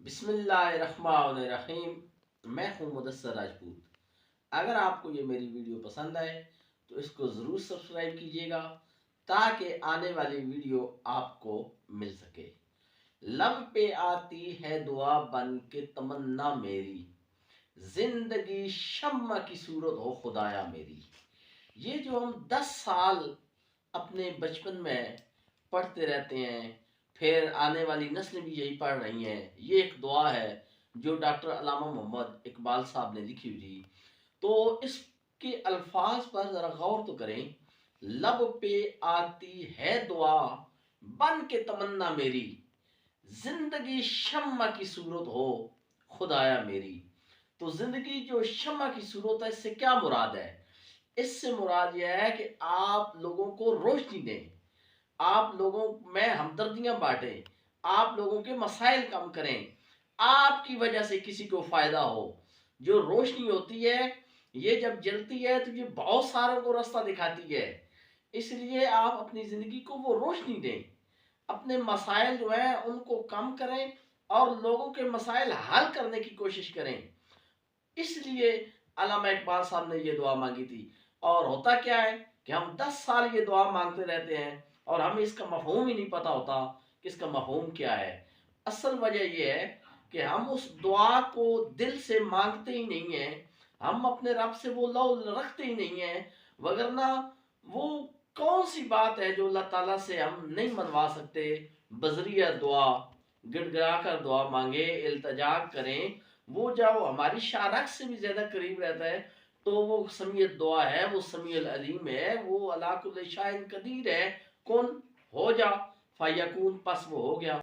بسم اللہ الرحمن الرحیم۔ میں ہوں مدثر راجپوت۔ اگر آپ کو یہ میری ویڈیو پسند آئے تو اس کو ضرور سبسکرائب کیجیے گا تاکہ آنے والی ویڈیو آپ کو مل سکے۔ لب پہ آتی ہے دعا بن کے تمنا میری، زندگی شمع کی صورت ہو خدایا میری۔ یہ جو ہم 10 سال اپنے بچپن میں پڑھتے رہتے ہیں، پھر آنے والی نسلیں بھی یہی پڑھ رہی ہیں، یہ ایک دعا ہے جو ڈاکٹر علامہ محمد اقبال صاحب نے لکھی ہوئی تھی۔ تو اس کے الفاظ پر ذرا غور تو کریں۔ لب پہ آتی ہے دعا بن کے تمنا میری، زندگی شمع کی صورت ہو خدایا میری۔ تو زندگی جو شمع کی صورت ہے، اس سے کیا مراد ہے؟ اس سے مراد یہ ہے کہ آپ لوگوں کو روشنی دیں، آپ لوگوں میں ہمدردیاں بانٹیں، آپ لوگوں کے مسائل کم کریں، آپ کی وجہ سے کسی کو فائدہ ہو۔ جو روشنی ہوتی ہے یہ جب جلتی ہے تو یہ بہت ساروں کو راستہ دکھاتی ہے، اس لیے آپ اپنی زندگی کو وہ روشنی دیں، اپنے مسائل جو ہیں ان کو کم کریں اور لوگوں کے مسائل حل کرنے کی کوشش کریں۔ اس لیے علامہ اقبال صاحب نے یہ دعا مانگی تھی۔ اور ہوتا کیا ہے کہ ہم 10 سال یہ دعا مانگتے رہتے ہیں اور ہمیں اس کا مفہوم ہی نہیں پتا ہوتا کہ اس کا مفہوم کیا ہے۔ اصل وجہ یہ ہے کہ ہم اس دعا کو دل سے مانگتے ہی نہیں ہیں، ہم اپنے رب سے وہ لو رکھتے ہی نہیں ہیں، وگرنہ وہ کون سی بات ہے جو اللہ تعالیٰ سے ہم نہیں منوا سکتے؟ بذریعہ دعا گڑ گڑا کر دعا مانگے، التجا کریں، وہ جب ہماری شارک سے بھی زیادہ قریب رہتا ہے تو وہ سمیع دعا ہے، وہ سمیع العلیم ہے، وہ علی کل شیء قدیر ہے۔ کن ہو جا فیکون، پس وہ ہو گیا۔